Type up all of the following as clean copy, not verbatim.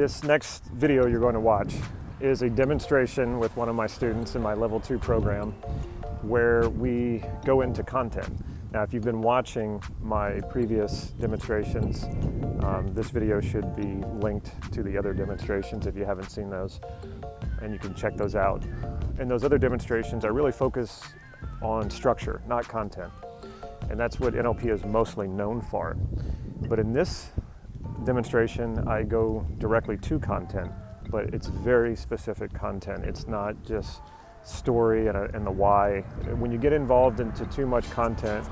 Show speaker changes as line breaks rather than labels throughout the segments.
This next video you're going to watch is a demonstration with one of my students in my level 2 program where we go into content. Now, if you've been watching my previous demonstrations, this video should be linked to the other demonstrations if you haven't seen those, and you can check those out. And those other demonstrations, I really focus on structure, not content. And that's what NLP is mostly known for. But in this demonstration, I go directly to content, but it's very specific content. It's not just story and the why. When you get involved into too much content,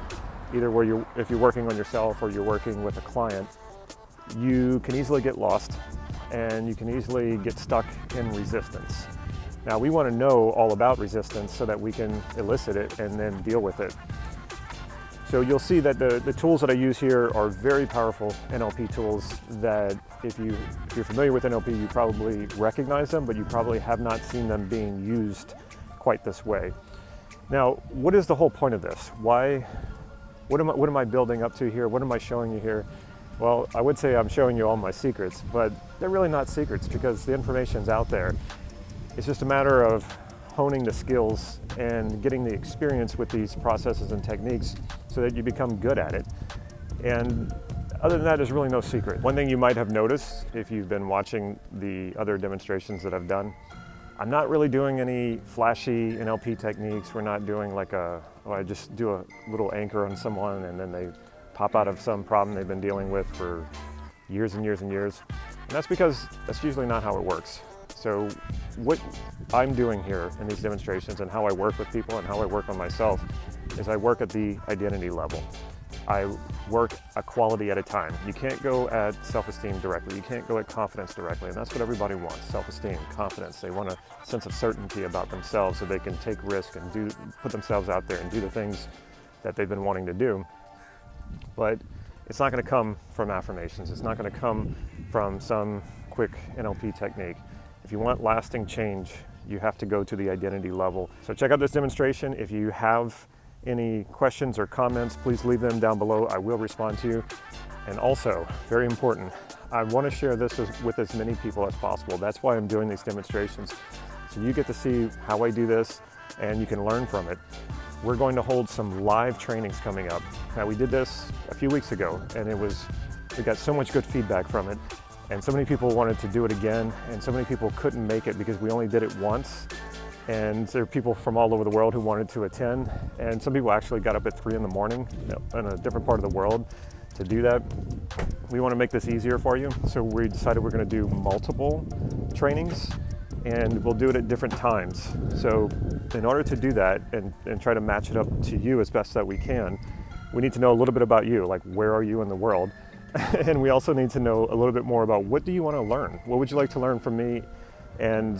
either if you're working on yourself or you're working with a client, you can easily get lost and you can easily get stuck in resistance. Now, we want to know all about resistance so that we can elicit it and then deal with it. So you'll see that the tools that I use here are very powerful NLP tools that if you're familiar with NLP, you probably recognize them, but you probably have not seen them being used quite this way. Now, what is the whole point of this? What am I building up to here? What am I showing you here? Well, I would say I'm showing you all my secrets, but they're really not secrets because the information's out there. It's just a matter of honing the skills and getting the experience with these processes and techniques so that you become good at it. And other than that, there's really no secret. One thing you might have noticed if you've been watching the other demonstrations that I've done, I'm not really doing any flashy NLP techniques. We're not doing I just do a little anchor on someone and then they pop out of some problem they've been dealing with for years and years and years. And that's because that's usually not how it works. So what I'm doing here in these demonstrations and how I work with people and how I work on myself is I work at the identity level. I work a quality at a time. You can't go at self-esteem directly. You can't go at confidence directly. And that's what everybody wants, self-esteem, confidence. They want a sense of certainty about themselves so they can take risk and put themselves out there and do the things that they've been wanting to do. But it's not going to come from affirmations. It's not going to come from some quick NLP technique. If you want lasting change, you have to go to the identity level. So check out this demonstration. If you have any questions or comments, please leave them down below. I will respond to you. And also, very important, I want to share this with as many people as possible. That's why I'm doing these demonstrations. So you get to see how I do this and you can learn from it. We're going to hold some live trainings coming up. Now, we did this a few weeks ago and we got so much good feedback from it. And so many people wanted to do it again, and so many people couldn't make it because we only did it once. And there are people from all over the world who wanted to attend. And some people actually got up at 3 in the morning in a different part of the world to do that. We want to make this easier for you. So we decided we're going to do multiple trainings and we'll do it at different times. So in order to do that and try to match it up to you as best that we can, we need to know a little bit about you, like where are you in the world? And we also need to know a little bit more about what do you want to learn? What would you like to learn from me? And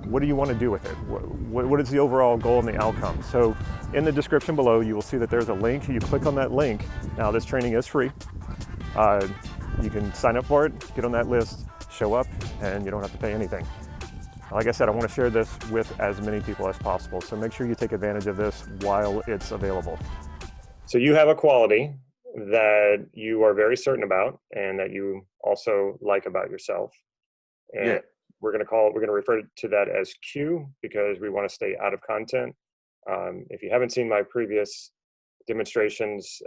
what do you want to do with it? What is the overall goal and the outcome? So in the description below, you will see that there's a link. You click on that link. Now, this training is free. You can sign up for it, get on that list, show up, and you don't have to pay anything. Like I said, I want to share this with as many people as possible. So make sure you take advantage of this while it's available. So you have a quality that you are very certain about and that you also like about yourself. And
Yeah.
we're going to refer to that as Q because we want to stay out of content. If you haven't seen my previous demonstrations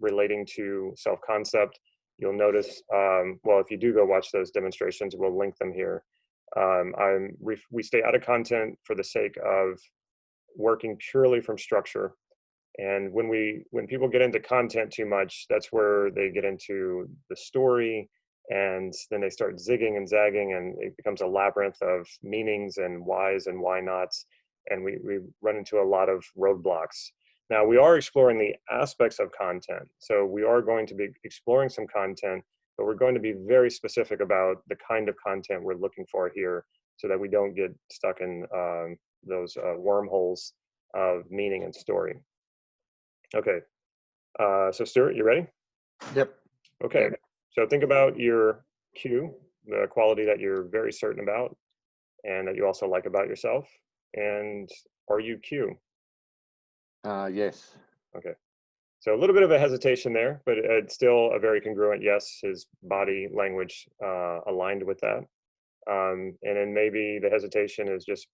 relating to self-concept, you'll notice, if you do go watch those demonstrations, we'll link them here. We stay out of content for the sake of working purely from structure. And when people get into content too much, that's where they get into the story, and then they start zigging and zagging, and it becomes a labyrinth of meanings and whys and why nots, and we run into a lot of roadblocks. Now, we are exploring the aspects of content, so we are going to be exploring some content, but we're going to be very specific about the kind of content we're looking for here so that we don't get stuck in those wormholes of meaning and story. Okay, so Stuart, you ready?
Yep.
Okay, so think about your Q, the quality that you're very certain about and that you also like about yourself. And are you Q?
Yes.
Okay. So a little bit of a hesitation there, but it's still a very congruent yes. His body language aligned with that. And then maybe the hesitation is just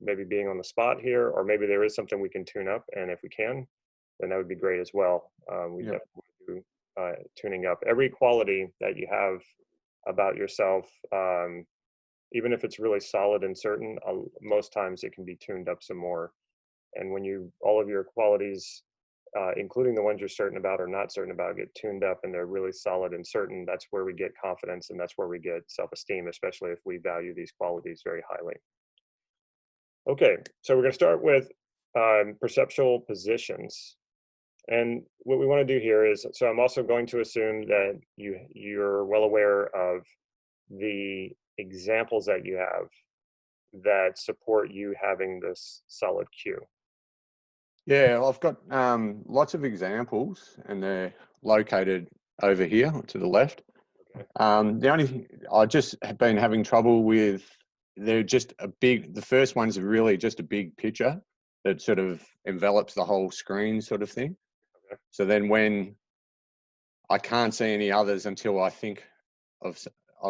maybe being on the spot here, or maybe there is something we can tune up. And if we can, then that would be great as well. We
Yep.
definitely do tuning up every quality that you have about yourself. Even if it's really solid and certain, most times it can be tuned up some more. And when all of your qualities, including the ones you're certain about or not certain about, get tuned up and they're really solid and certain, that's where we get confidence and that's where we get self-esteem, especially if we value these qualities very highly. Okay, so we're going to start with perceptual positions. And what we want to do here is, so I'm also going to assume that you're well aware of the examples that you have that support you having this solid cue.
Yeah, I've got lots of examples, and they're located over here to the left.
Okay.
The only thing I just have been having trouble with, they're just the first one's really just a big picture that sort of envelops the whole screen sort of thing.
Okay.
So then when I can't see any others until I think of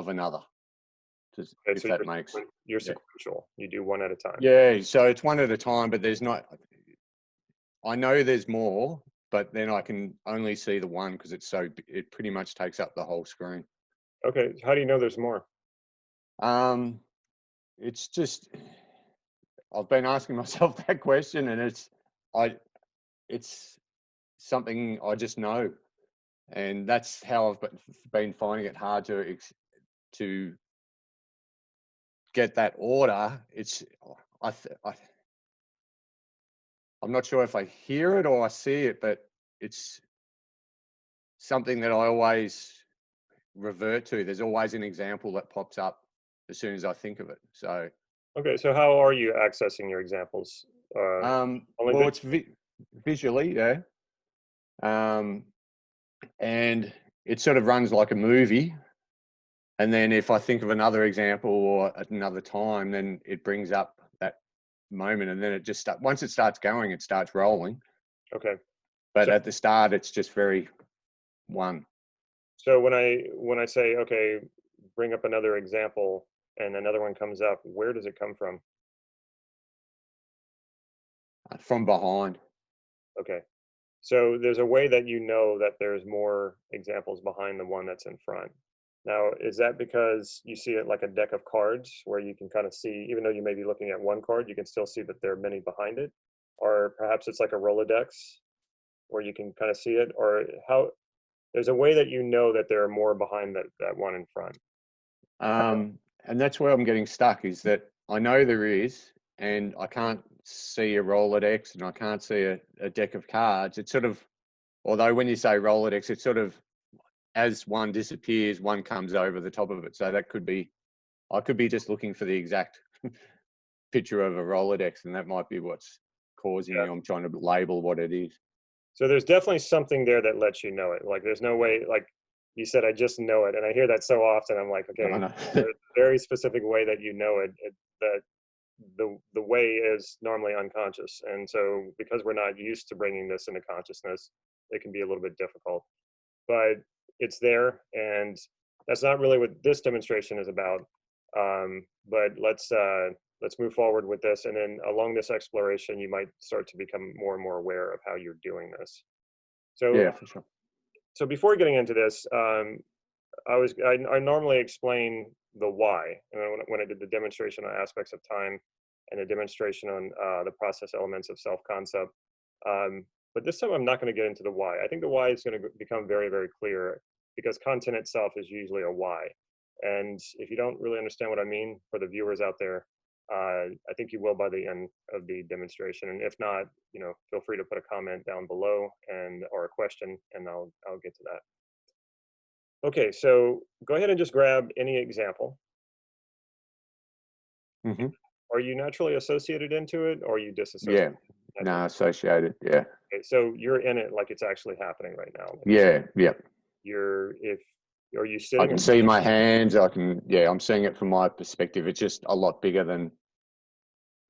another, just,
Okay,
if
so
that makes
you're
yeah.
sequential. You do one at a time.
Yeah, so it's one at a time, but there's not, I know there's more, but then I can only see the one because it pretty much takes up the whole screen.
Okay, how do you know there's more?
It's just, I've been asking myself that question, and it's something I just know, and that's how I've been finding it hard to get that order. I'm not sure if I hear it or I see it, but it's something that I always revert to. There's always an example that pops up as soon as I think of it. So,
Okay, so how are you accessing your examples? Only
well, it's visually, yeah. And it sort of runs like a movie. And then if I think of another example or at another time, then it brings up that moment. And then it just once it starts going, it starts rolling.
Okay.
But
So,
at the start, it's just very one.
so when I say, okay, bring up another example and another one comes up, where does it come from?
From behind.
Okay. So there's a way that you know that there's more examples behind the one that's in front. Now, is that because you see it like a deck of cards where you can kind of see, even though you may be looking at one card, you can still see that there are many behind it? Or perhaps it's like a Rolodex where you can kind of see it? Or how, there's a way that you know that there are more behind that one in front.
And that's where I'm getting stuck, is that I know there is, and I can't see a Rolodex and I can't see a deck of cards. It's sort of, although when you say Rolodex, it's sort of, as one disappears, one comes over the top of it. So that could be, I could be just looking for the exact picture of a Rolodex, and that might be what's causing me. I'm trying to label what it is.
So there's definitely something there that lets you know it. Like there's no way, like you said, I just know it. And I hear that so often. I'm like, okay,
I know.
there's a very specific way that you know it, that the way is normally unconscious. And so because we're not used to bringing this into consciousness, it can be a little bit difficult. But it's there, and that's not really what this demonstration is about. But let's move forward with this, and then along this exploration, you might start to become more and more aware of how you're doing this. So,
Yeah, for sure.
so before getting into this, I normally explain the why, and when I did the demonstration on aspects of time, and a demonstration on the process elements of self-concept. But this time I'm not going to get into the why. I think the why is going to become very, very clear because content itself is usually a why. And if you don't really understand what I mean for the viewers out there, I think you will by the end of the demonstration. And if not, feel free to put a comment down below or a question, and I'll get to that. Okay, so go ahead and just grab any example.
Mm-hmm.
Are you naturally associated into it, or are you
Yeah.
disassociated?
No, associated. Yeah.
Okay, so you're in it like it's actually happening right now. Like
Yeah. Yeah.
are you
I
sitting
can
or
see my hands. I'm seeing it from my perspective. It's just a lot bigger than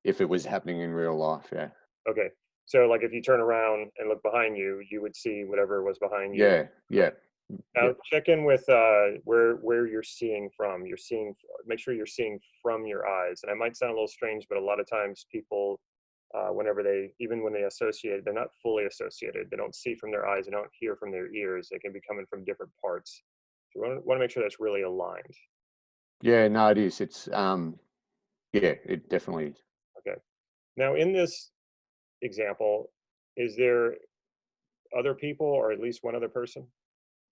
if it was happening in real life. Yeah.
okay. So like if you turn around and look behind you, you would see whatever was behind you.
Yeah, yeah,
Now
yep.
check in with where you're seeing from. You're seeing, make sure you're seeing from your eyes. And it might sound a little strange, but a lot of times people, whenever they, even when they associate, they're not fully associated. They don't see from their eyes. They don't hear from their ears. They can be coming from different parts. So we want to make sure that's really aligned.
Yeah, no, it is. It's yeah, it definitely is.
Okay. Now in this example, is there other people or at least one other person?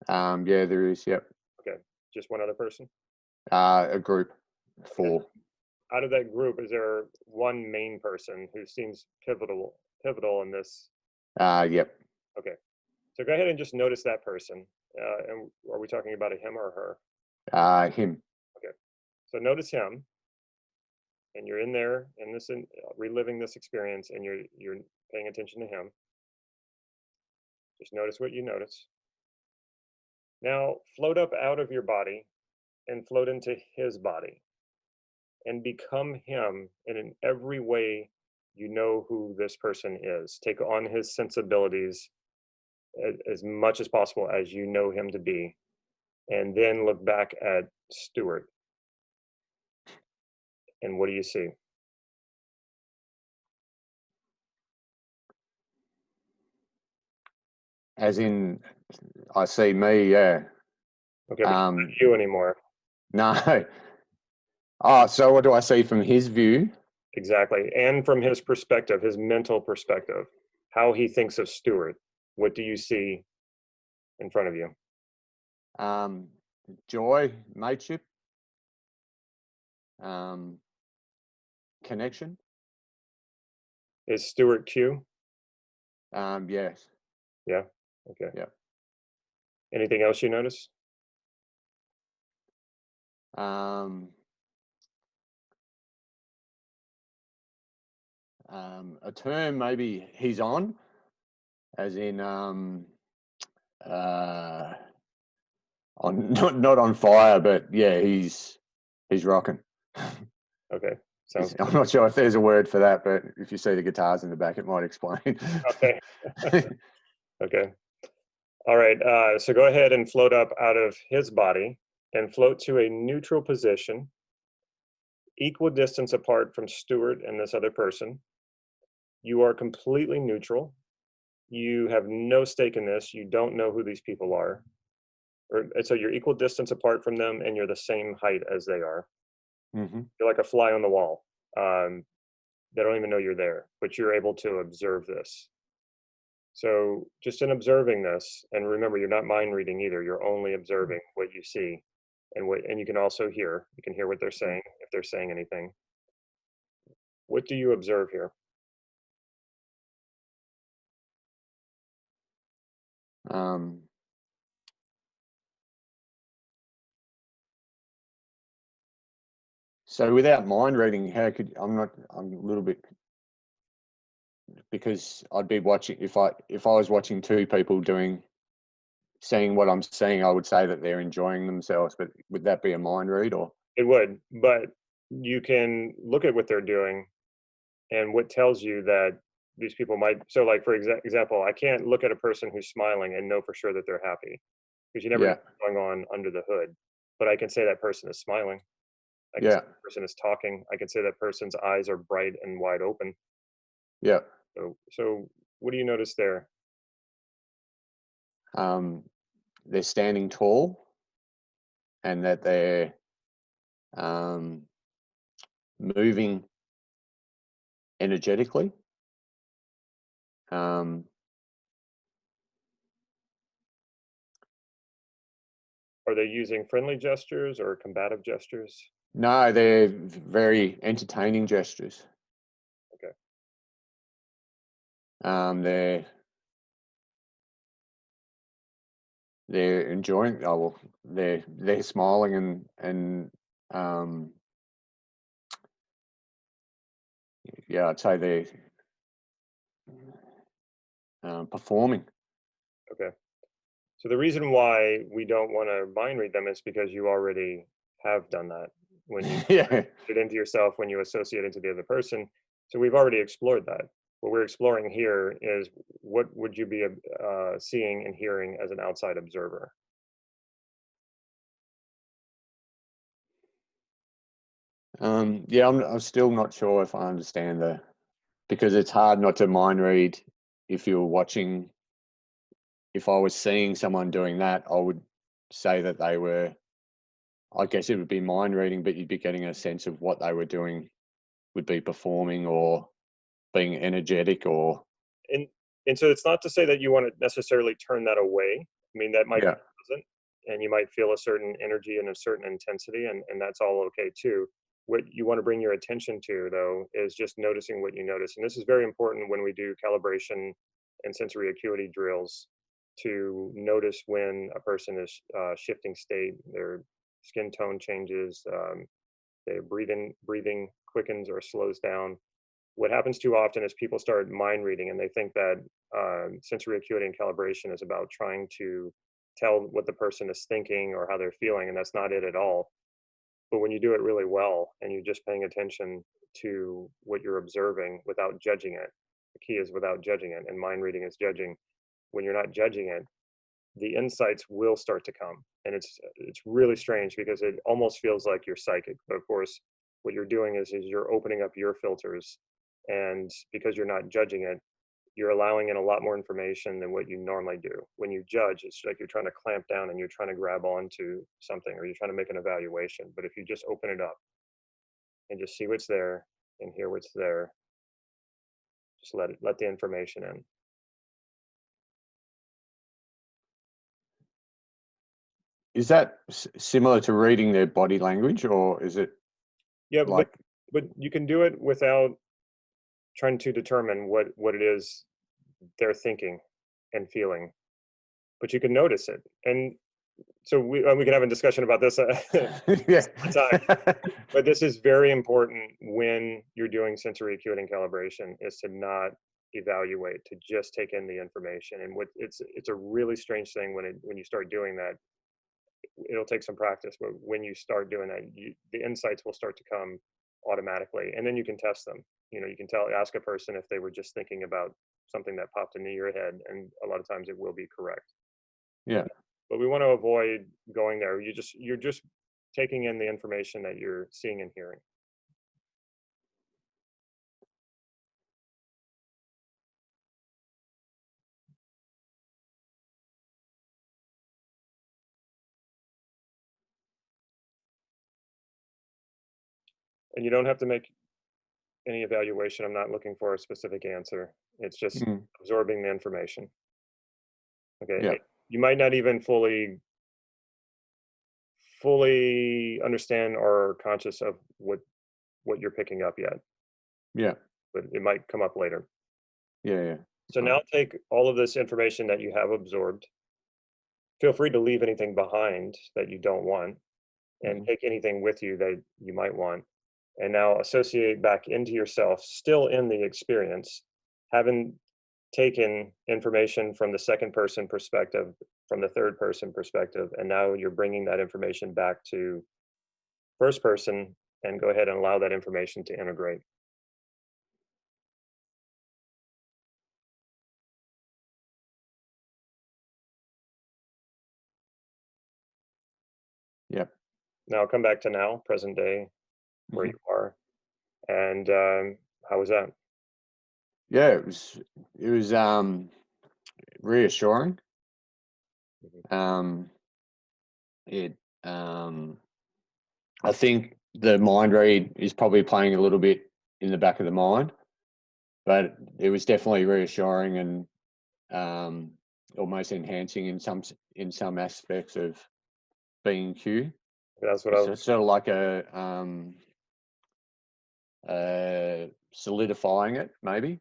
Yeah, there is. Yep.
Okay. Just one other person?
A group,
Okay.
4.
Out of that group, is there one main person who seems pivotal in this?
Yep.
Okay. So go ahead and just notice that person. And are we talking about a him or her?
Him.
Okay. So notice him, and you're in there in this, reliving this experience, and you're paying attention to him. Just notice what you notice. Now float up out of your body and float into his body and become him. And in every way, you know who this person is. Take on his sensibilities as much as possible as you know him to be. And then look back at Stuart. And what do you see?
As in, I see me. Yeah.
Okay, but it's not you anymore.
No. Oh, so what do I see from his view?
Exactly. And from his perspective, his mental perspective, how he thinks of Stuart. What do you see in front of you?
Joy, mateship, connection.
Is Stuart Q?
Yes.
Yeah. Okay.
Yeah.
Anything else you notice?
A term maybe he's on, as in on not on fire, but yeah, he's rocking.
Okay. Sounds
I'm not sure if there's a word for that, but if you see the guitars in the back, it might explain.
okay. Okay. All right. So go ahead and float up out of his body and float to a neutral position, equal distance apart from Stuart and this other person. You are completely neutral. You have no stake in this. You don't know who these people are. So you're equal distance apart from them and you're the same height as they are.
Mm-hmm.
You're like a fly on the wall. They don't even know you're there, but you're able to observe this. So just in observing this, and remember, you're not mind reading either. You're only observing what you see, and you can also hear. You can hear what they're saying if they're saying anything. What do you observe here?
Um, so without mind reading, how could I'm a little bit, because I'd be watching if I was watching 2 people seeing what I'm seeing, I would say that they're enjoying themselves. But would that be a mind read or?
It would, but you can look at what they're doing and what tells you that these people might. So, like for example, I can't look at a person who's smiling and know for sure that they're happy because you never know
Yeah,
what's going on under the hood. But I can say that person is smiling. I can say
yeah,
that person is talking. I can say that person's eyes are bright and wide open.
yeah.
So what do you notice there?
They're standing tall, and that they're um, moving energetically. Um,
Are they using friendly gestures or combative gestures?
no, they're very entertaining gestures.
Okay.
They're enjoying. Oh well, they're smiling and yeah, I'd say they're performing.
Okay. So the reason why we don't want to mind read them is because you already have done that when you
Yeah,
put it into yourself, when you associate it to the other person. So we've already explored that. what we're exploring here is what would you be seeing and hearing as an outside observer?
Yeah, I'm still not sure if I understand because it's hard not to mind read if you're watching. If I was seeing someone doing that, I would say that they were, I guess it would be mind reading, but you'd be getting a sense of what they were doing, would be performing or being energetic or,
And and so it's not to say that you want to necessarily turn that away. I mean, that might be
yeah,
present, and you might feel a certain energy and a certain intensity, and that's all okay too. What you want to bring your attention to, though, is just noticing what you notice. And this is very important when we do calibration and sensory acuity drills, to notice when a person is shifting state, their skin tone changes, their breathing quickens or slows down. What happens too often is people start mind reading, and they think that sensory acuity and calibration is about trying to tell what the person is thinking or how they're feeling, and that's not it at all. But when you do it really well and you're just paying attention to what you're observing without judging it, the key is without judging it, and mind reading is judging. When you're not judging it, the insights will start to come, and it's really strange because it almost feels like you're psychic, but of course what you're doing is you're opening up your filters, and because you're not judging it, you're allowing in a lot more information than what you normally do. When you judge, it's like you're trying to clamp down and you're trying to grab onto something, or you're trying to make an evaluation. But if you just open it up and just see what's there and hear what's there, just let the information in.
is that similar to reading their body language, or is it
Yeah, but
like,
but you can do it without trying to determine what it is they're thinking and feeling, but you can notice it. And so we can have a discussion about this
yeah,
some time. But this is very important when you're doing sensory acuity and calibration, is to not evaluate, to just take in the information. And what it's a really strange thing when you start doing that. It'll take some practice, but when you start doing that, the insights will start to come automatically, and then you can test them. You can ask a person if they were just thinking about something that popped into your head, and a lot of times it will be correct.
yeah,
But we want to avoid going there. You're just taking in the information that you're seeing and hearing. And you don't have to make any evaluation. I'm not looking for a specific answer. It's just
mm,
absorbing the information. Okay.
yeah,
You might not even fully understand or conscious of what you're picking up yet,
yeah,
but it might come up later.
yeah, yeah.
So
Right.
now take all of this information that you have absorbed. Feel free to leave anything behind that you don't want, and
Mhm.
take anything with you that you might want. And now associate back into yourself, still in the experience, having taken information from the second person perspective, from the third person perspective, and now you're bringing that information back to first person, and go ahead and allow that information to integrate.
Yeah.
Now come back to now, present day, where
Mhm.
you are, and how was that?
Yeah, it was reassuring.
Mhm.
Um, it I think the mind read is probably playing a little bit in the back of the mind, but it was definitely reassuring and almost enhancing in some aspects of being Q.
That's what I
It's
was.
sort of like solidifying it, maybe,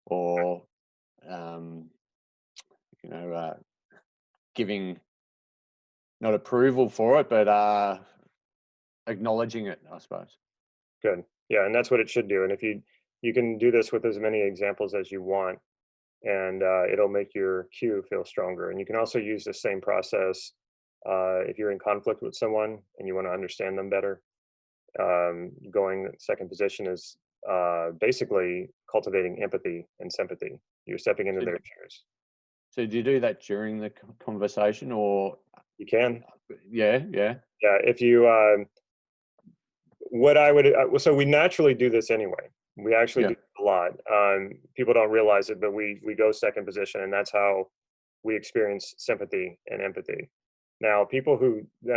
or um, you know, giving not approval for it, but acknowledging it, I suppose.
Good. Yeah, and that's what it should do. And if you can do this with as many examples as you want, and it'll make your cue feel stronger. And you can also use the same process if you're in conflict with someone and you want to understand them better. Going second position is basically cultivating empathy and sympathy. You're stepping into
So,
their shoes.
so do you do that during the conversation, or
You can,
yeah, yeah,
yeah. If you, what I would, so we naturally do this anyway. We actually
yeah,
do a lot. People don't realize it, but we go second position, and that's how we experience sympathy and empathy. Now,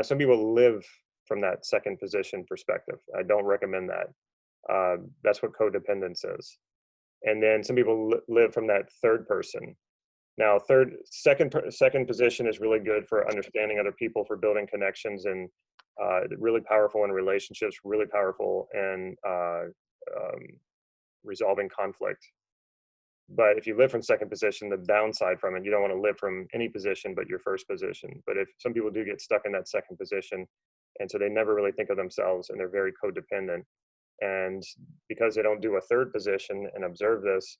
some people live from that second position perspective. I don't recommend that. That's what codependence is. And then some people live from that third person. Now, second position is really good for understanding other people, for building connections, and really powerful in relationships, really powerful in um, resolving conflict. But if you live from second position, the downside from it, you don't want to live from any position but your first position. But if some people do get stuck in that second position, and so they never really think of themselves, and they're very codependent, and because they don't do a third position and observe this,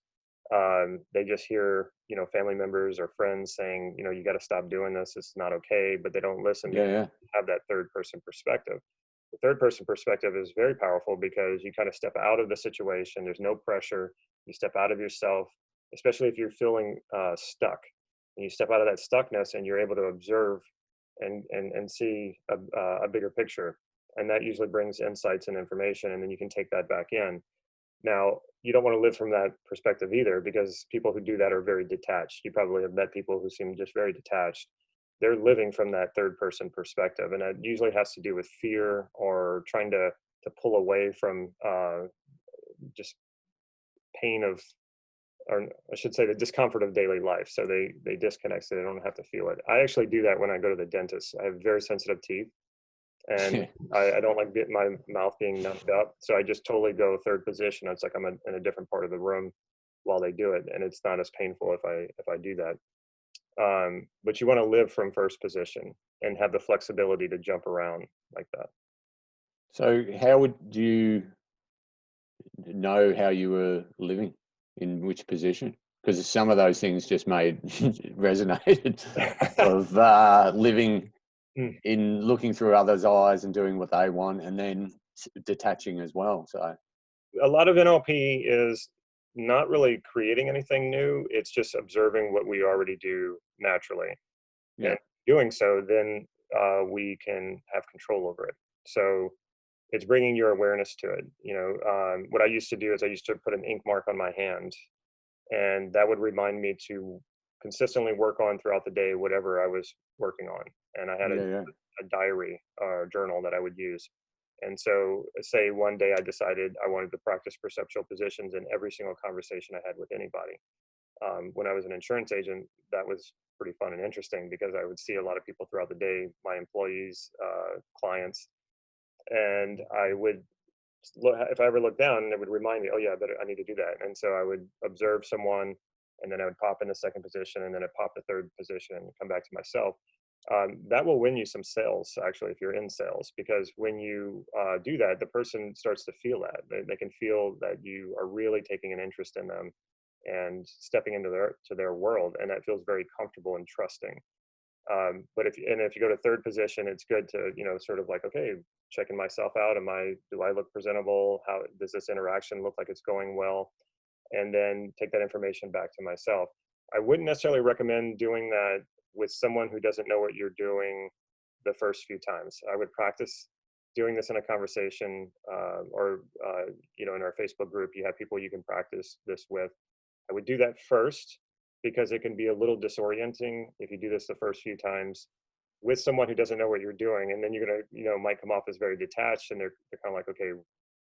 they just hear, family members or friends saying, you got to stop doing this, it's not okay, but they don't listen
yeah,
because
yeah,
they have that third person perspective. The third person perspective is very powerful because you kind of step out of the situation. There's no pressure. You step out of yourself, especially if you're feeling stuck, and you step out of that stuckness and you're able to observe and see a bigger picture, and that usually brings insights and information, and then you can take that back in. Now, you don't want to live from that perspective either, because people who do that are very detached. You probably have met people who seem just very detached. They're living from that third person perspective, and that usually has to do with fear or trying to pull away from just pain of, or I should say, the discomfort of daily life. So they disconnect so they don't have to feel it. I actually do that when I go to the dentist. I have very sensitive teeth, and
yeah.
I don't like my mouth being numbed up. So I just totally go third position. It's like I'm in a different part of the room while they do it, and it's not as painful if I do that. But you want to live from first position and have the flexibility to jump around like that.
So how would you know how you were living, in which position? Because some of those things just made resonated of living
Mm.
in looking through others' eyes and doing what they want, and then detaching as well. So
A lot of NLP is not really creating anything new. It's just observing what we already do naturally,
yeah,
and doing so, then we can have control over it. So it's bringing your awareness to it. What I used to do is I used to put an ink mark on my hand, and that would remind me to consistently work on throughout the day whatever I was working on. And I had
yeah, yeah,
a diary or journal that I would use. And so, say one day I decided I wanted to practice perceptual positions in every single conversation I had with anybody. When I was an insurance agent, that was pretty fun and interesting because I would see a lot of people throughout the day, my employees, clients, and I would look, if I ever looked down, it would remind me, oh yeah, I need to do that. And so I would observe someone, and then I would pop into second position, and then I'd pop to third position and come back to myself. That will win you some sales, actually, if you're in sales, because when you do that, the person starts to feel that. They can feel that you are really taking an interest in them and stepping into their world, and that feels very comfortable and trusting. But if you go to third position, it's good to, sort of like, okay, checking myself out. Do I look presentable? How does this interaction look like it's going well? And then take that information back to myself. I wouldn't necessarily recommend doing that with someone who doesn't know what you're doing the first few times. I would practice doing this in a conversation, in our Facebook group, you have people you can practice this with. I would do that first because it can be a little disorienting if you do this the first few times with someone who doesn't know what you're doing, and then you're gonna, might come off as very detached, and they're kind of like, okay,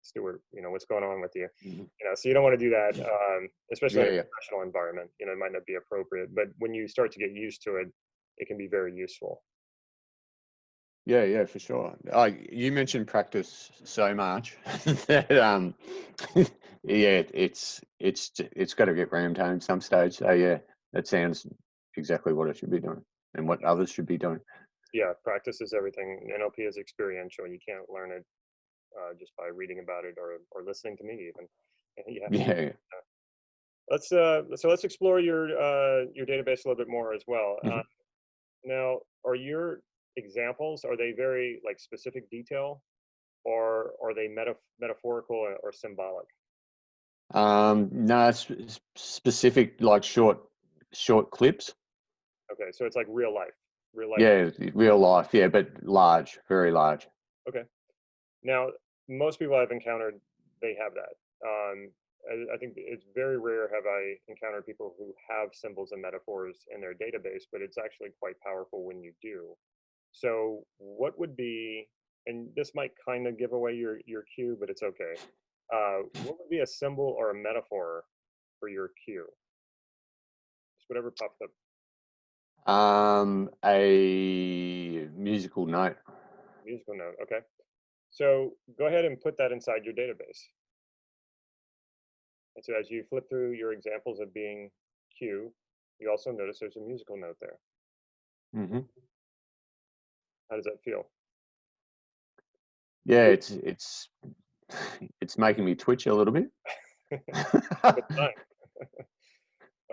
Stuart, what's going on with you?
mhm,
So you don't want to do that, especially in
yeah,
a
yeah.
professional environment. It might not be appropriate, but when you start to get used to it, it can be very useful.
Yeah, yeah, for sure. You mentioned practice so much that yeah, it's got to get rammed home some stage. So yeah, that sounds exactly what it should be doing and what others should be doing.
Yeah, practice is everything. NLP is experiential. You can't learn it just by reading about it or listening to me even. You have to do.
Yeah, yeah.
Let's explore your database a little bit more as well.
Mhm.
Now, are your examples, are they very like specific detail, or are they metaphorical or symbolic?
No, specific, like short clips.
Okay, so it's like real life. Real life.
Yeah, real life. Yeah, but large, very large.
Okay. Now, most people I've encountered, they have that. I think it's very rare have I encountered people who have symbols and metaphors in their database, but it's actually quite powerful when you do. So, what would be, and this might kind of give away your cue, but it's okay. What would be a symbol or a metaphor for your cue? Just whatever pops up.
A musical note.
Musical note. Okay. So go ahead and put that inside your database. And so as you flip through your examples of being cue, you also notice there's a musical note there.
Hmm.
How does that feel?
Yeah, it's making me twitch a little bit.
Good sign.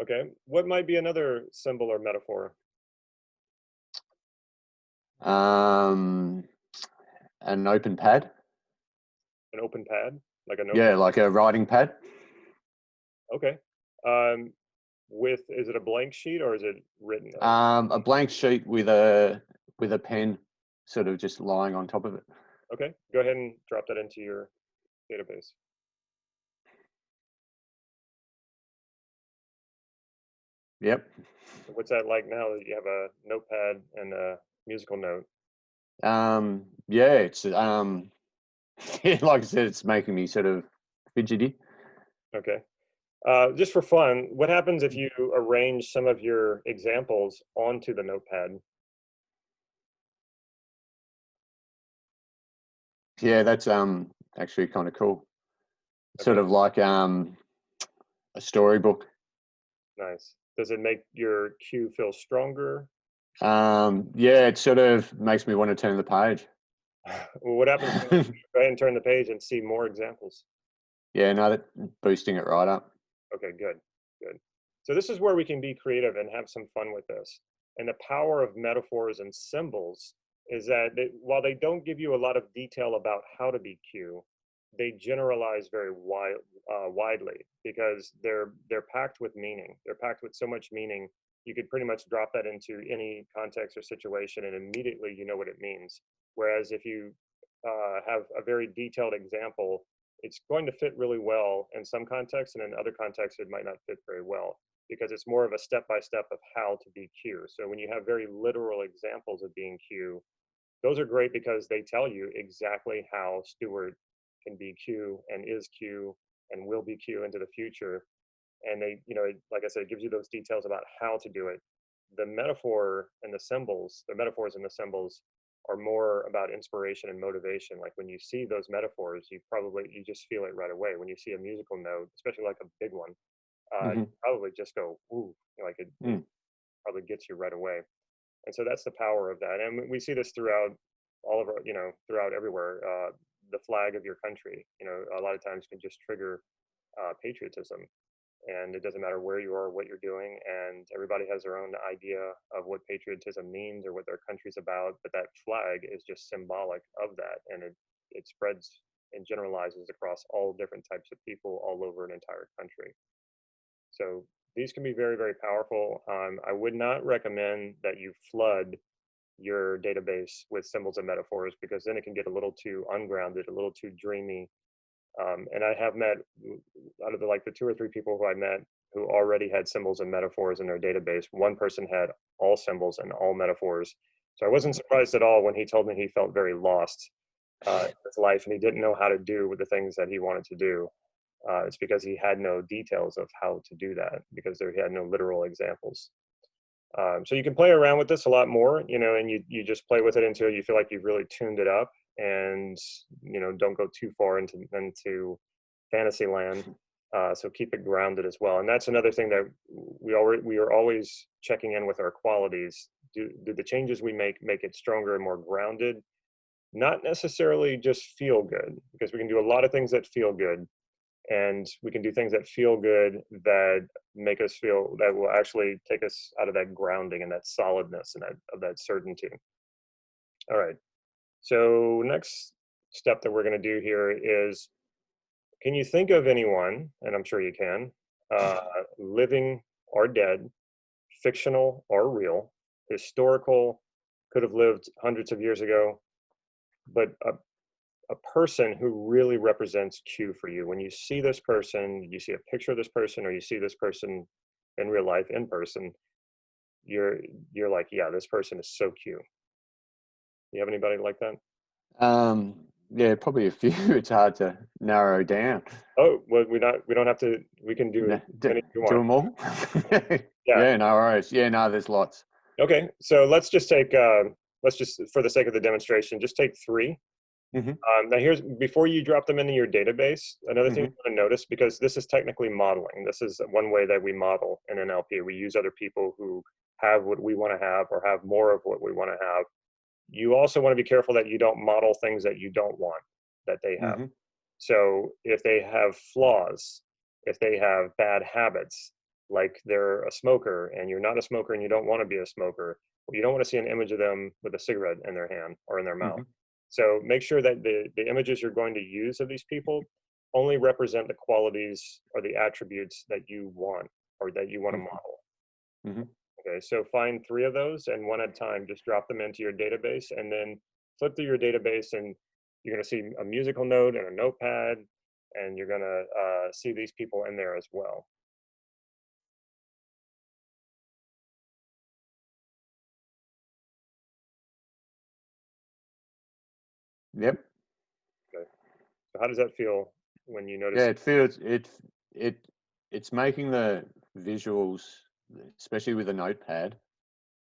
Okay. What might be another symbol or metaphor?
um, an open pad.
An open pad, like a
Yeah,
notepad?
like a writing pad.
Okay. Um, is it a blank sheet or is it written?
A blank sheet with a pen, sort of just lying on top of it.
Okay. Go ahead and drop that into your database.
Yep.
What's that like now that you have a notepad and a musical note?
Yeah, it's like I said, it's making me sort of fidgety.
Okay. Just for fun, what happens if you arrange some of your examples onto the notepad?
Yeah, that's actually kind of cool. Sort
Okay,
of like a storybook.
nice. Does it make your cue feel stronger?
Yeah, it sort of makes me want to turn the page.
Well, what happens when you go ahead and turn the page and see more examples?
Yeah, no, that boosting it right up.
Okay, good, good. So this is where we can be creative and have some fun with this. And the power of metaphors and symbols is that while they don't give you a lot of detail about how to be cue, they generalize very widely because they're packed with meaning. They're packed with so much meaning. You could pretty much drop that into any context or situation, and immediately you know what it means. Whereas if you have a very detailed example, it's going to fit really well in some contexts, and in other contexts, it might not fit very well because it's more of a step by step of how to be cue. So when you have very literal examples of being cue, those are great because they tell you exactly how Stewart can be cue and is cue and will be cue into the future. And they, like I said, it gives you those details about how to do it. The metaphor and the symbols, the metaphors and the symbols are more about inspiration and motivation. Like when you see those metaphors, you just feel it right away. When you see a musical note, especially like a big one, you
Hmm.
probably just go, ooh, like it
Mm.
probably gets you right away. And so that's the power of that. And we see this throughout all of our, throughout everywhere. The flag of your country, a lot of times can just trigger patriotism. And it doesn't matter where you are, what you're doing, and everybody has their own idea of what patriotism means or what their country's about. But that flag is just symbolic of that, and it spreads and generalizes across all different types of people all over an entire country. So these can be very, very powerful. I would not recommend that you flood your database with symbols and metaphors because then it can get a little too ungrounded, a little too dreamy. And I have met out of the two or three people who I met who already had symbols and metaphors in their database. One person had all symbols and all metaphors. So I wasn't surprised at all when he told me he felt very lost in his life and he didn't know how to do with the things that he wanted to do. It's because he had no details of how to do that because he had no literal examples. So you can play around with this a lot more, and you just play with it until you feel like you've really tuned it up, and don't go too far into fantasy land. So keep it grounded as well. And that's another thing that we are always checking in with our qualities. Do the changes we make it stronger and more grounded? Not necessarily just feel good, because we can do a lot of things that feel good, and we can do things that feel good that make us feel that will actually take us out of that grounding and that solidness and that certainty. All right. So next step that we're going to do here is Can you think of anyone, and I'm sure you can, living or dead, fictional or real, historical, could have lived hundreds of years ago, but a person who really represents Q for you? When you see this person, you see a picture of this person, or you see this person in real life in person, you're like, yeah, this person is so Q. You have anybody like that?
Yeah, probably a few. It's hard to narrow down.
Oh, well, we don't have to. We can do as many as you
Do
want.
them all?
Yeah.
Yeah, no worries. Yeah, no, there's lots.
Okay. So let's just take. Let's just, for the sake of the demonstration, just take three.
Hmm.
Now, here's, before you drop them into your database, another thing
Hmm.
you want to notice, because this is technically modeling. This is one way that we model in NLP. We use other people who have what we want to have, or have more of what we want to have. You also want to be careful that you don't model things that you don't want that they have.
Hmm.
So if they have flaws, if they have bad habits, like they're a smoker and you're not a smoker and you don't want to be a smoker, you don't want to see an image of them with a cigarette in their hand or in their mouth.
Hmm.
So make sure that the images you're going to use of these people only represent the qualities or the attributes that you want, or that you want to model.
Hmm.
Okay, so find three of those, and one at a time, just drop them into your database, and then flip through your database, and you're going to see a musical note and a notepad, and you're going to see these people in there as well.
Yep.
Okay. So how does that feel when you
Yeah,
notice?
it feels it's making the visuals, especially with a notepad.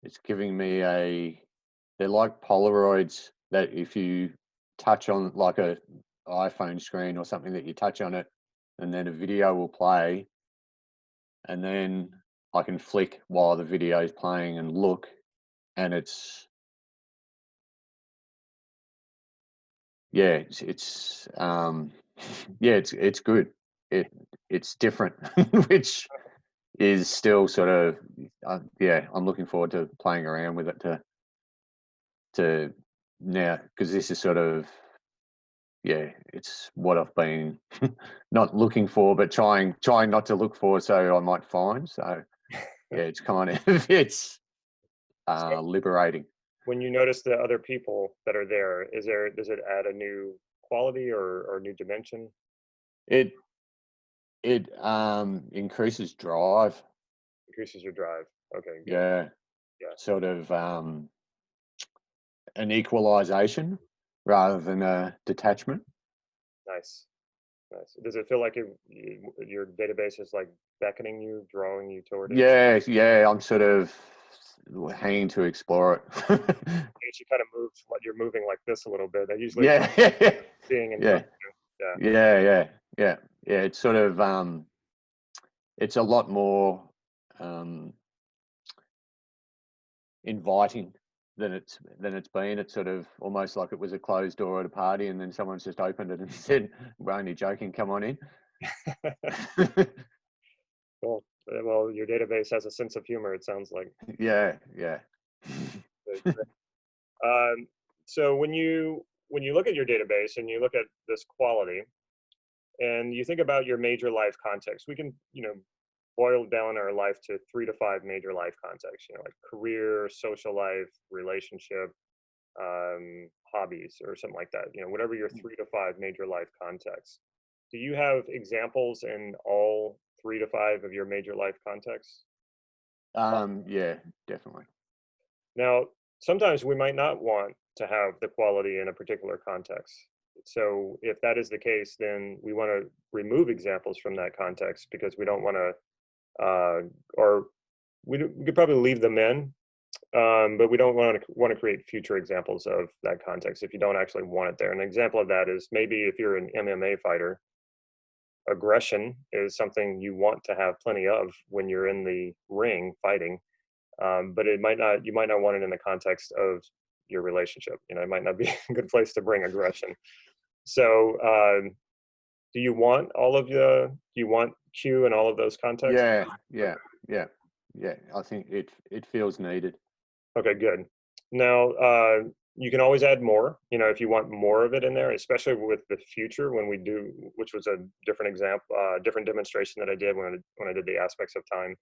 It's giving me they're like Polaroids that if you touch on, like a iPhone screen or something, that you touch on it and then a video will play, and then I can flick while the video is playing and look, and it's yeah, it's good. It's different, which is still sort of yeah. I'm looking forward to playing around with it to now, because this is sort of, yeah, it's what I've been not looking for, but trying not to look for, so I might find. So yeah, it's kind of it's
So
liberating.
when you notice the other people that are there, does it add a new quality or new dimension?
It increases drive.
Increases your drive. Okay, good.
Yeah,
Yeah,
sort of an equalization rather than a detachment.
nice. Nice. Does it feel like your database is like beckoning you, drawing you toward it?
Yeah, yeah, I'm sort of hanging to explore it.
You kind of move, what you're moving like this a little bit. That usually it's
Yeah, yeah,
seeing in front
yeah,
of you. Yeah.
yeah. It's sort of it's a lot more um, inviting than it's been. It's sort of almost like it was a closed door at a party, and then someone's just opened it and said, "We're only joking. Come on in."
Cool. Well, your database has a sense of humor, it sounds like.
Yeah, yeah.
Um, so when you look at your database and you look at this quality and you think about your major life context, we can, boil down our life to 3 to 5 major life contexts, like career, social life, relationship, hobbies, or something like that. Whatever your 3 to 5 major life contexts. Do you have examples in all 3 to 5 of your major life contexts?
Yeah, definitely.
Now, sometimes we might not want to have the quality in a particular context. So if that is the case, then we want to remove examples from that context, because we don't want to, or we could probably leave them in, but we don't want to create future examples of that context if you don't actually want it there. An example of that is, maybe if you're an MMA fighter, aggression is something you want to have plenty of when you're in the ring fighting, but you might not want it in the context of your relationship. It might not be a good place to bring aggression. So do you want do you want Q in all of those contexts?
Yeah, yeah, yeah, yeah. I think it feels needed.
Okay, good. Now, You can always add more, if you want more of it in there, especially with the future when we do, which was a different example, different demonstration that I did when I did the aspects of time.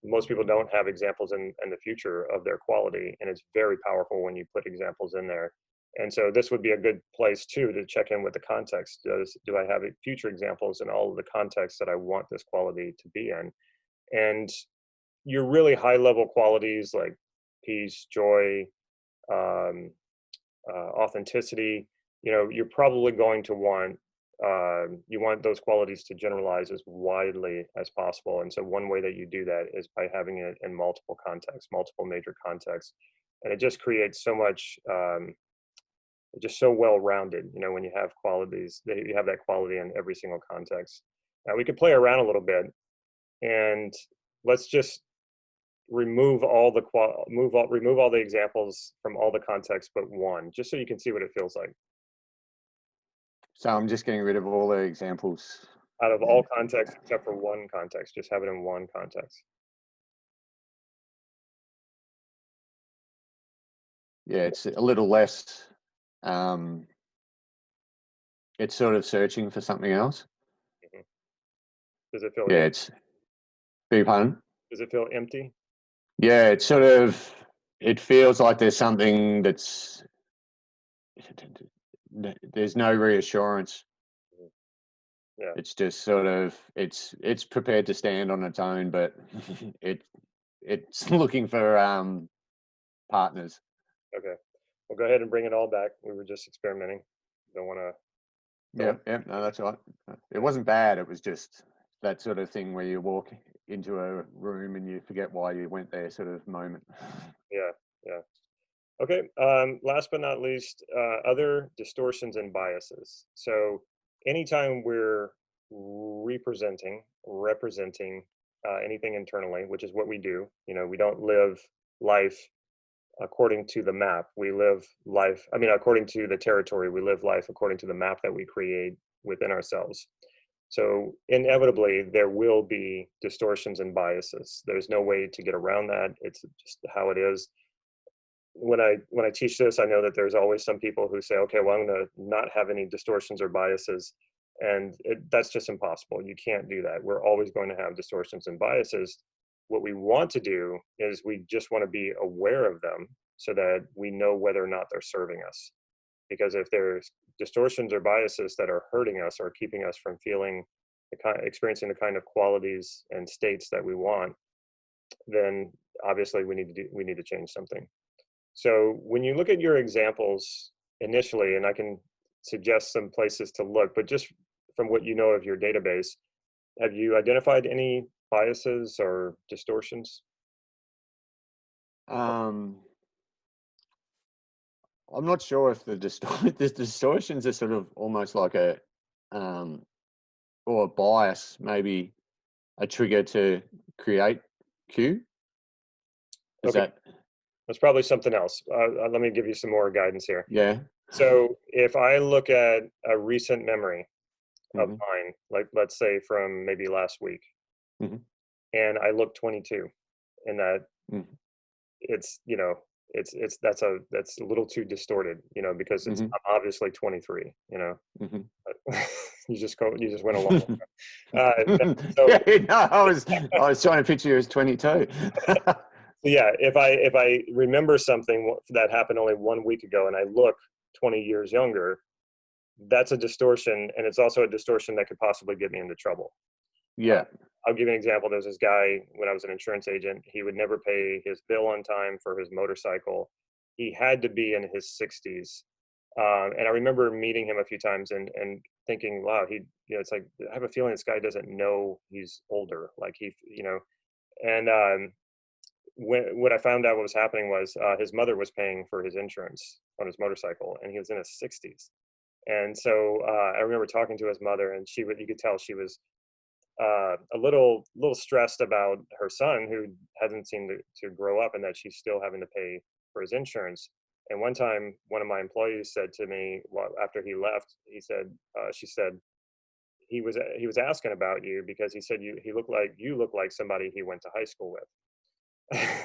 Most people don't have examples in the future of their quality, and it's very powerful when you put examples in there. And so this would be a good place too to check in with the context. Do I have future examples in all of the contexts that I want this quality to be in? And your really high level qualities like peace, joy, um, authenticity, you're probably going to want you want those qualities to generalize as widely as possible. And so one way that you do that is by having it in multiple contexts, multiple major contexts, and it just creates so much, just so well rounded. When you have qualities, you have that quality in every single context. Now we could play around a little bit, and let's just remove all the remove all the examples from all the contexts but one, just so you can see what it feels like.
So I'm just getting rid of all the examples.
Out of all contexts except for one context, just have it in one context.
Yeah, it's a little less. It's sort of searching for something else.
Mm-hmm. Does it feel?
Yeah, it's. Beg your pardon?
Does it feel empty?
Yeah, it's sort of. It feels like there's something that's. There's no reassurance.
Yeah.
It's just sort of. It's prepared to stand on its own, but it's looking for partners.
Okay. Well, go ahead and bring it all back. We were just experimenting. Don't want to.
Yeah, no, that's all right. It wasn't bad. It was just that sort of thing where you walk into a room and you forget why you went there, sort of moment.
Yeah. Yeah. Okay. Last but not least, other distortions and biases. So anytime we're representing anything internally, which is what we do, we don't live life according to the map. We live life, according to the territory, we live life according to the map that we create within ourselves. So inevitably, there will be distortions and biases. There's no way to get around that. It's just how it is. When I teach this, I know that there's always some people who say, okay, well, I'm going to not have any distortions or biases. And that's just impossible. You can't do that. We're always going to have distortions and biases. What we want to do is we just want to be aware of them so that we know whether or not they're serving us. Because if there's distortions or biases that are hurting us or keeping us from experiencing the kind of qualities and states that we want, then obviously we need to change something. So when you look at your examples initially, and I can suggest some places to look, but just from what you know of your database, have you identified any biases or distortions?
I'm not sure if the distortions are sort of almost like a or a bias, maybe a trigger to create cue. Is
Okay,
that?
that's probably something else. Let me give you some more guidance here.
Yeah.
So if I look at a recent memory of
Mm-hmm.
mine, like let's say from maybe last week,
Mm-hmm.
and I look 22, and that
Mm-hmm.
it's that's a little too distorted, because
Mm-hmm.
I'm obviously 23,
Mm-hmm.
you just went along. Uh, so
Yeah, no, I was trying to picture you as 22.
yeah, if I remember something that happened only 1 week ago and I look 20 years younger, that's a distortion, and it's also a distortion that could possibly get me into trouble.
Yeah.
I'll give you an example. There's this guy when I was an insurance agent. He would never pay his bill on time for his motorcycle. He had to be in his 60s. And I remember meeting him a few times and thinking, wow, it's like, I have a feeling this guy doesn't know he's older. Like and what I found out what was happening was his mother was paying for his insurance on his motorcycle, and he was in his 60s. And so I remember talking to his mother, and you could tell she was a little stressed about her son who hasn't seemed to grow up, and that she's still having to pay for his insurance. And one time, one of my employees said to me, well, after he left, she said, he was asking about you because he said you look like somebody he went to high school with.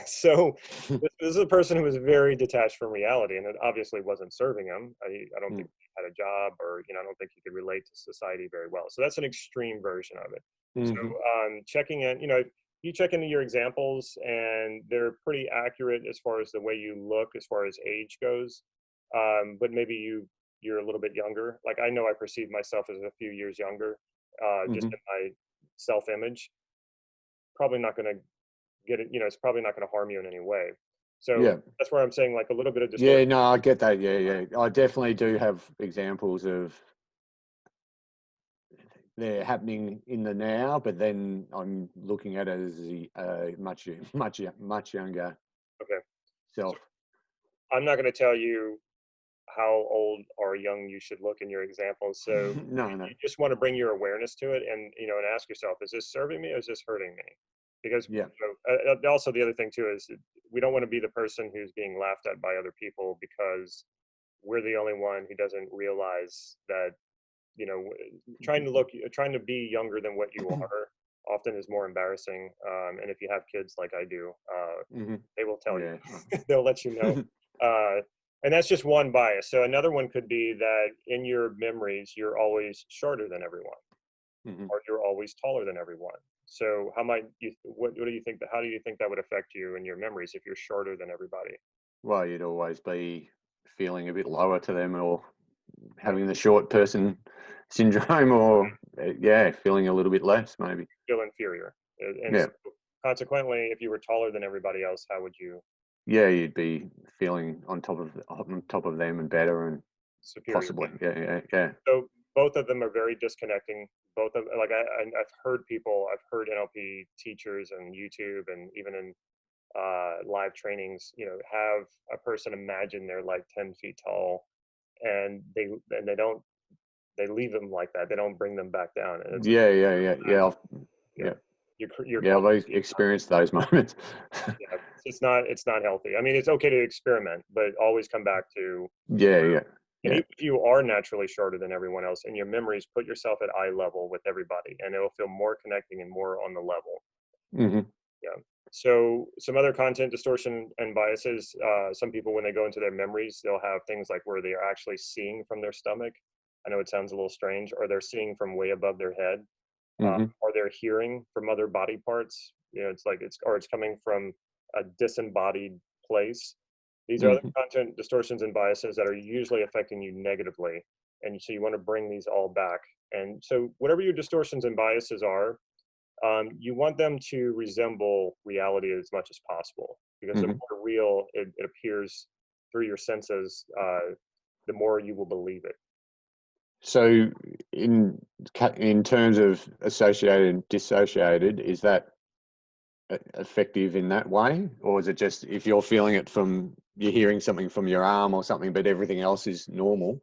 So this is a person who was very detached from reality, and it obviously wasn't serving him. I don't
Mm,
think he had a job, or I don't think he could relate to society very well. So that's an extreme version of it. So
mhm.
checking in, you check into your examples, and they're pretty accurate as far as the way you look, as far as age goes. But maybe you're a little bit younger. Like I know I perceive myself as a few years younger, just
Mhm.
in my self-image. Probably not going to get it, it's probably not going to harm you in any way. So
Yeah.
that's where I'm saying like a little bit of
Yeah,
distortion.
no, I get that. Yeah, yeah. I definitely do have examples of they're happening in the now, but then I'm looking at it as the much younger
Okay. So
self.
I'm not going to tell you how old or young you should look in your examples. So
No, no.
you just want to bring your awareness to it, and and ask yourself, is this serving me or is this hurting me? Because
Yeah.
also the other thing too is we don't want to be the person who's being laughed at by other people because we're the only one who doesn't realize that trying to be younger than what you are often is more embarrassing. And if you have kids like I do,
Hmm.
they will tell you.
Yeah.
They'll let you know. uh, and that's just one bias. So another one could be that in your memories you're always shorter than everyone,
Hmm.
or you're always taller than everyone. So how might you what do you think that how do you think that would affect you in your memories if you're shorter than everybody?
Well, you'd always be feeling a bit lower to them, or
Yeah,
having the short person syndrome, or yeah, feeling a little bit less, maybe.
feel inferior. And
Yeah.
so consequently, if you were taller than everybody else, how would you
Yeah, you'd be feeling on top of them and better, and
superior?
possibly, yeah, yeah, yeah.
So both of them are very disconnecting. Both of like I've I've heard NLP teachers and YouTube and even in live trainings, have a person imagine they're like 10 feet tall, and they don't they leave them like that. They don't bring them back down, and it's
Yeah, yeah, yeah, yeah.
yeah,
Yeah,
you're
yeah. I've experienced those moments.
yeah, it's not healthy. I mean, it's okay to experiment, but always come back to.
Yeah, yeah,
And
yeah.
even if you are naturally shorter than everyone else in your memories, put yourself at eye level with everybody, and it'll feel more connecting and more on the level.
Hmm.
Yeah. So some other content distortion and biases. Some people, when they go into their memories, they'll have things like where they are actually seeing from their stomach. I know it sounds a little strange, or they're seeing from way above their head,
Hmm.
or they're hearing from other body parts. It's like it's coming from a disembodied place. These are other
Hmm.
content distortions and biases that are usually affecting you negatively, and so you want to bring these all back. And so, whatever your distortions and biases are, you want them to resemble reality as much as possible, because the
Hmm.
more real it appears through your senses, the more you will believe it.
So, in terms of associated and dissociated, is that effective in that way, or is it just if you're feeling it from you're hearing something from your arm or something, but everything else is normal?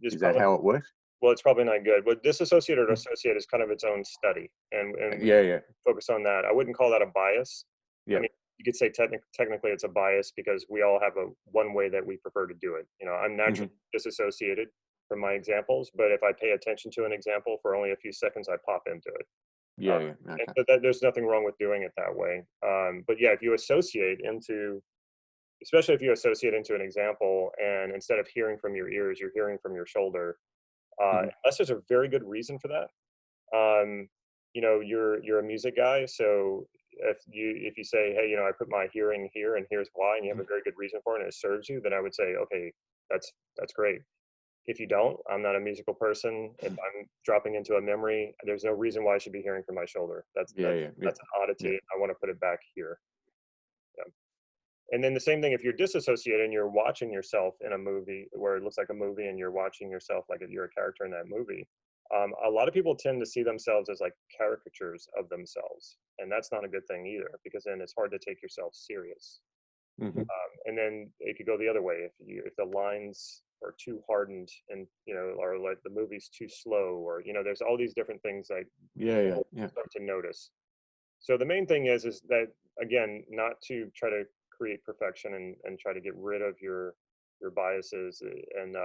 Just
Is that
probably
how it works?
Well, it's probably not good. But disassociate or
Mm.
associate is kind of its own study, and we
Yeah, yeah,
focus on that. I wouldn't call that a bias. I
yeah.
mean, you could say technically it's a bias because we all have a one way that we prefer to do it. I'm naturally
Hmm.
disassociated from my examples, but if I pay attention to an example for only a few seconds, I pop into it.
Yeah, yeah.
And
Okay.
so there's nothing wrong with doing it that way. But yeah, if you associate into, especially if you associate into an example, and instead of hearing from your ears, you're hearing from your shoulder,
Hmm.
unless there's a very good reason for that. um, you're a music guy, so if you say, hey, I put my hearing here and here's why, and you have a very good reason for it and it serves you, then I would say, okay, that's great. If you don't, I'm not a musical person. If I'm dropping into a memory, there's no reason why I should be hearing from my shoulder. That's
Yeah,
that's
yeah, yeah,
that's an oddity.
yeah.
I want to put it back here. Yeah. And then the same thing if you're disassociated and you're watching yourself in a movie where it looks like a movie and you're watching yourself like if you're a character in that movie. A lot of people tend to see themselves as like caricatures of themselves, and that's not a good thing either because then it's hard to take yourself serious.
Hmm.
And then it could go the other way if the lines are too hardened and or like the movie's too slow, or there's all these different things like
Yeah, yeah,
people
yeah.
start to notice. So the main thing is that, again, not to try to create perfection and try to get rid of your biases, and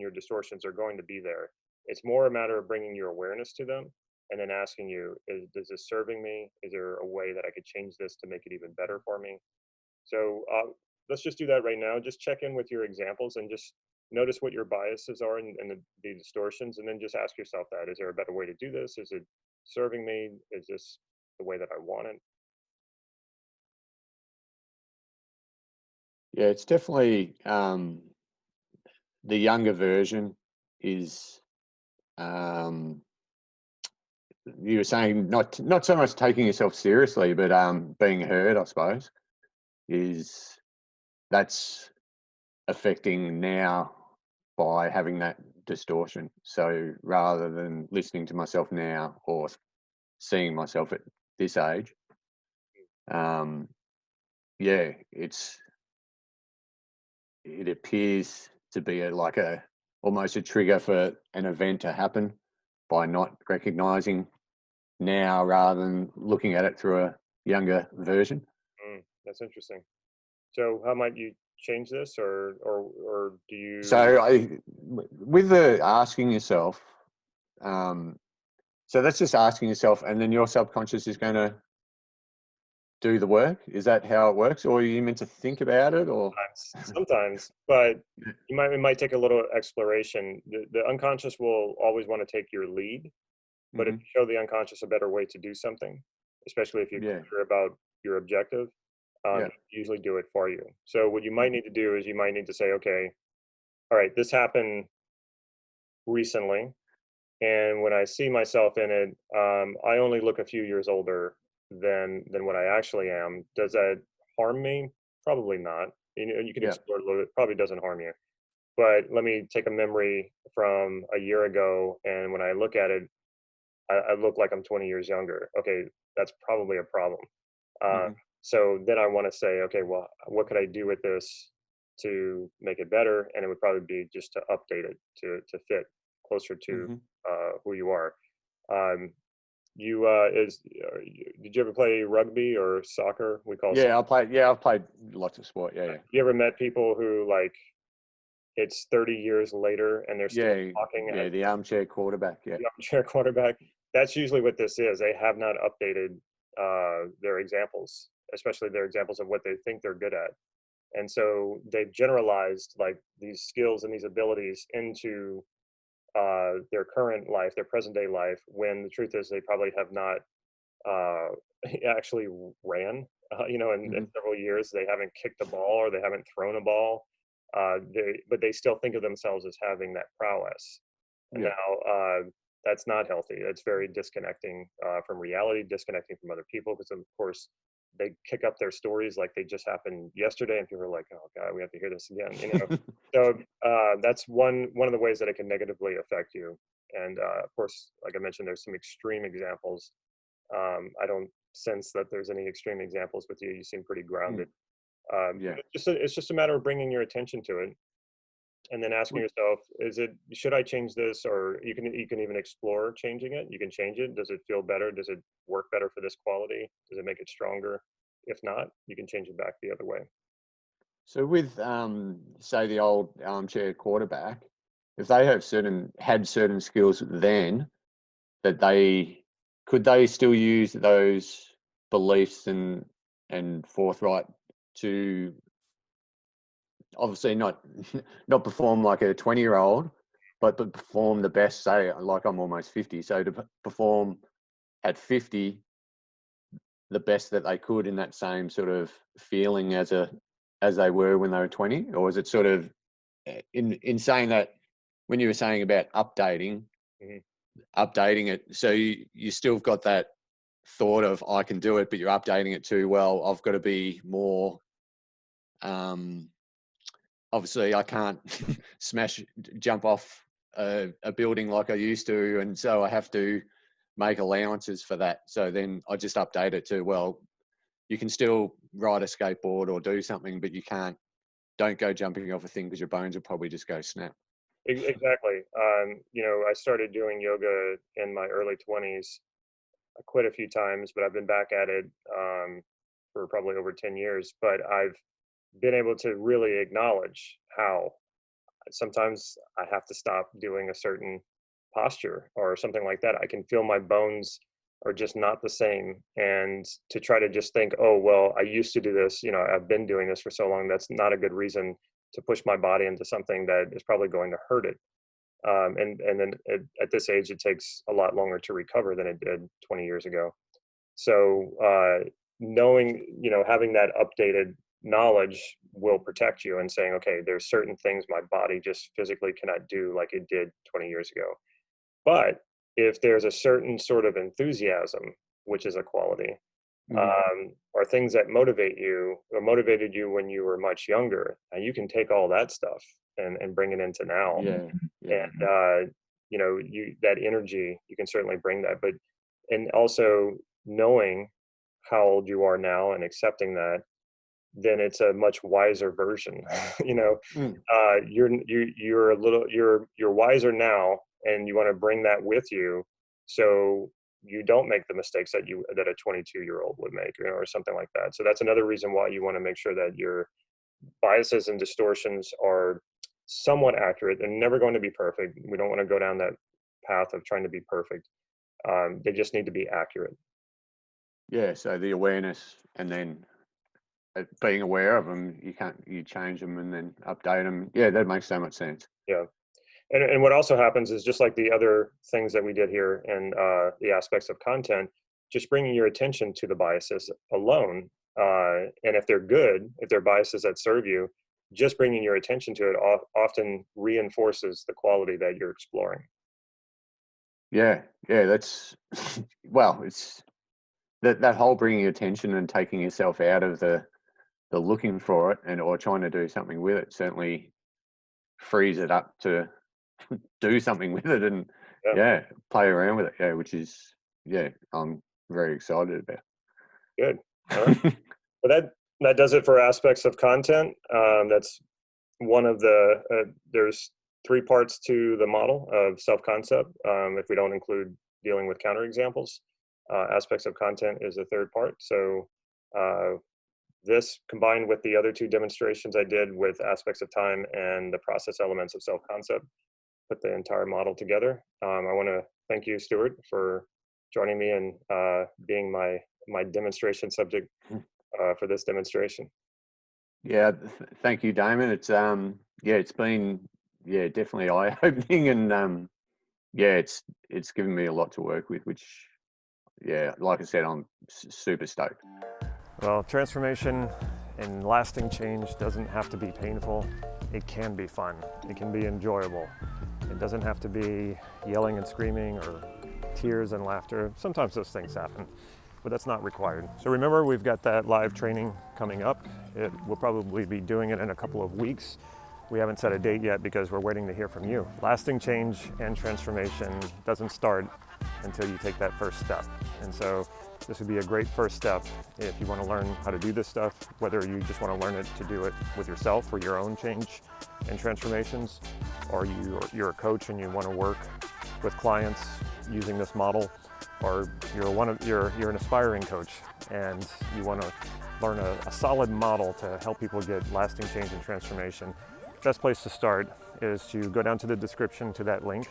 your distortions are going to be there. It's more a matter of bringing your awareness to them, and then asking you, is this serving me? Is there a way that I could change this to make it even better for me? So let's just do that right now. Just check in with your examples and just notice what your biases are and the distortions, and then just ask yourself that: is there a better way to do this? Is it serving me? Is this the way that I want it?
Yeah, it's definitely the younger version is you were saying not so much taking yourself seriously, but being heard, I suppose, is that's affecting now by having that distortion. So rather than listening to myself now or seeing myself at this age, yeah, it appears to be like almost a trigger for an event to happen by not recognizing now rather than looking at it through a younger version.
That's interesting. So how might you change this, or do you?
So with the asking yourself, so that's just asking yourself, and then your subconscious is going to do the work. Is that how it works, or are you meant to think about it, or?
Sometimes, but it might take a little exploration. The unconscious will always want to take your lead, but if
Mhm.
you show the unconscious a better way to do something, especially if you're
Yeah,
clear about your objective,
yeah,
usually do it for you. So what you might
mhm,
need to do is you might need to say, okay, all right, this happened recently, and when I see myself in it, I only look a few years older than what I actually am. Does that harm me? Probably not. You know, you can
yeah,
explore it a little bit. Probably doesn't harm you. But let me take a memory from a year ago, and when I look at it, I look like I'm 20 years younger. Okay, that's probably a problem. Uh,
mhm,
so then I want to say, okay, well, what could I do with this to make it better? And it would probably be just to update it to fit closer to
mhm.
who you are. Um, did you ever play rugby or soccer? We call soccer.
Yeah, I played. Yeah, I've played lots of sport. Yeah,
You ever met people who like it's 30 years later and they're still
yeah,
talking
yeah,
as
yeah. The armchair quarterback. Yeah.
the armchair quarterback? That's usually what this is. They have not updated their examples, especially their examples of what they think they're good at. And so they've generalized like these skills and these abilities into their current life, their present day life, when the truth is they probably have not uh, actually ran. In
Mhm.
several years, they haven't kicked a ball or they haven't thrown a ball. But they still think of themselves as having that prowess. And
Yeah.
now that's not healthy. It's very disconnecting from reality, disconnecting from other people, because of course they kick up their stories like they just happened yesterday, and people are like, "Oh God, we have to hear this again." So that's one of the ways that it can negatively affect you. And of course, like I mentioned, there's some extreme examples. I don't sense that there's any extreme examples with you. You seem pretty
Mm,
grounded.
yeah.
It's just a matter of bringing your attention to it and then asking
Would-
yourself, should I change this? Or you can even explore changing it. You can change it. Does it feel better? Does it work better for this quality? Does it make it stronger? If not, you can change it back the other way.
So with say the old armchair quarterback, if they had certain skills then that they could they still use those beliefs and forthright to obviously not not perform like a 20-year-old, but perform the best. Say like I'm almost 50, so to perform at 50 the best that they could in that same sort of feeling as they were when they were 20, or is it sort of in saying that when you were saying about
Mhm.
updating it, so you still got that thought of I can do it, but you're updating it to, well, I've got to be more um obviously I can't jump off a building like I used to, and so I have to make allowances for that. So then I just update it to, well, you can still ride a skateboard or do something, but don't go jumping off a thing because your bones will probably just go snap.
Exactly. I started doing yoga in my early 20s. I quit a few times, but I've been back at it for probably over 10 years. But I've been able to really acknowledge how sometimes I have to stop doing a certain posture or something like that. I can feel my bones are just not the same. And to try to just think, oh, well, I used to do this, I've been doing this for so long, that's not a good reason to push my body into something that is probably going to hurt it. And then at this age, it takes a lot longer to recover than it did 20 years ago. So knowing, having that updated knowledge will protect you and saying, okay, there's certain things my body just physically cannot do like it did 20 years ago. But if there's a certain sort of enthusiasm, which is a quality, or things that motivate you or motivated you when you were much younger, and you can take all that stuff and bring it into now. And that energy, you can certainly bring that. But and also knowing how old you are now and accepting that, then it's a much wiser version. You're wiser now, and you want to bring that with you, so you don't make the mistakes that a 22-year-old would make, or something like that. So that's another reason why you want to make sure that your biases and distortions are somewhat accurate. They're never going to be perfect. We don't want to go down that path of trying to be perfect. They just need to be accurate.
Yeah, so the awareness, and then being aware of them, you change them and then update them. Yeah, that makes so much sense.
Yeah. And what also happens is, just like the other things that we did here and the aspects of content, just bringing your attention to the biases alone. And if they're good, if they're biases that serve you, just bringing your attention to it often reinforces the quality that you're exploring.
Yeah, that's, well, it's that whole bringing attention and taking yourself out of the looking for it or trying to do something with it certainly frees it up to do something with it and play around with it. Which is I'm very excited about.
Good. All right. Well, that does it for aspects of content. That's one of the there's 3 parts to the model of self-concept. If we don't include dealing with counterexamples, aspects of content is the 3rd part. So this combined with the other 2 demonstrations I did with aspects of time and the process elements of self-concept put the entire model together. I want to thank you, Stuart, for joining me and being my demonstration subject for this demonstration.
Yeah, thank you, Damon. It's it's been definitely eye-opening, and it's given me a lot to work with, which like I said, I'm super stoked.
Well, transformation and lasting change doesn't have to be painful. It can be fun. It can be enjoyable. It doesn't have to be yelling and screaming or tears and laughter. Sometimes those things happen, but that's not required. So remember, we've got that live training coming up. We'll probably be doing it in a couple of weeks. We haven't set a date yet because we're waiting to hear from you. Lasting change and transformation doesn't start until you take that first step. And so this would be a great first step if you want to learn how to do this stuff, whether you just want to learn it to do it with yourself for your own change and transformations, or you're a coach and you want to work with clients using this model, or you're an aspiring coach and you want to learn a solid model to help people get lasting change and transformation. Best place to start is to go down to the description to that link,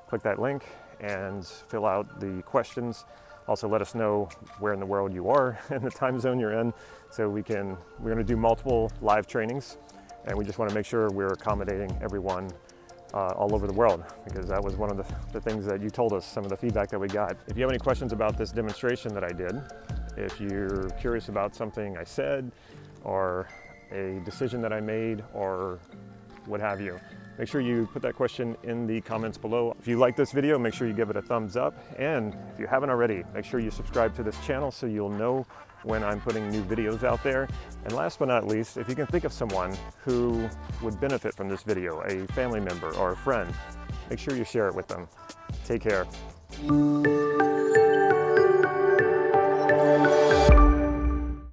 click that link and fill out the questions. Also let us know where in the world you are and the time zone you're in, so we're going to do multiple live trainings, and we just want to make sure we're accommodating everyone all over the world, because that was one of the things that you told us, some of the feedback that we got. If you have any questions about this demonstration that I did, if you're curious about something I said or a decision that I made or what have you, make sure you put that question in the comments below. If you like this video, make sure you give it a thumbs up. And if you haven't already, make sure you subscribe to this channel so you'll know when I'm putting new videos out there. And last but not least, if you can think of someone who would benefit from this video, a family member or a friend, make sure you share it with them. Take care.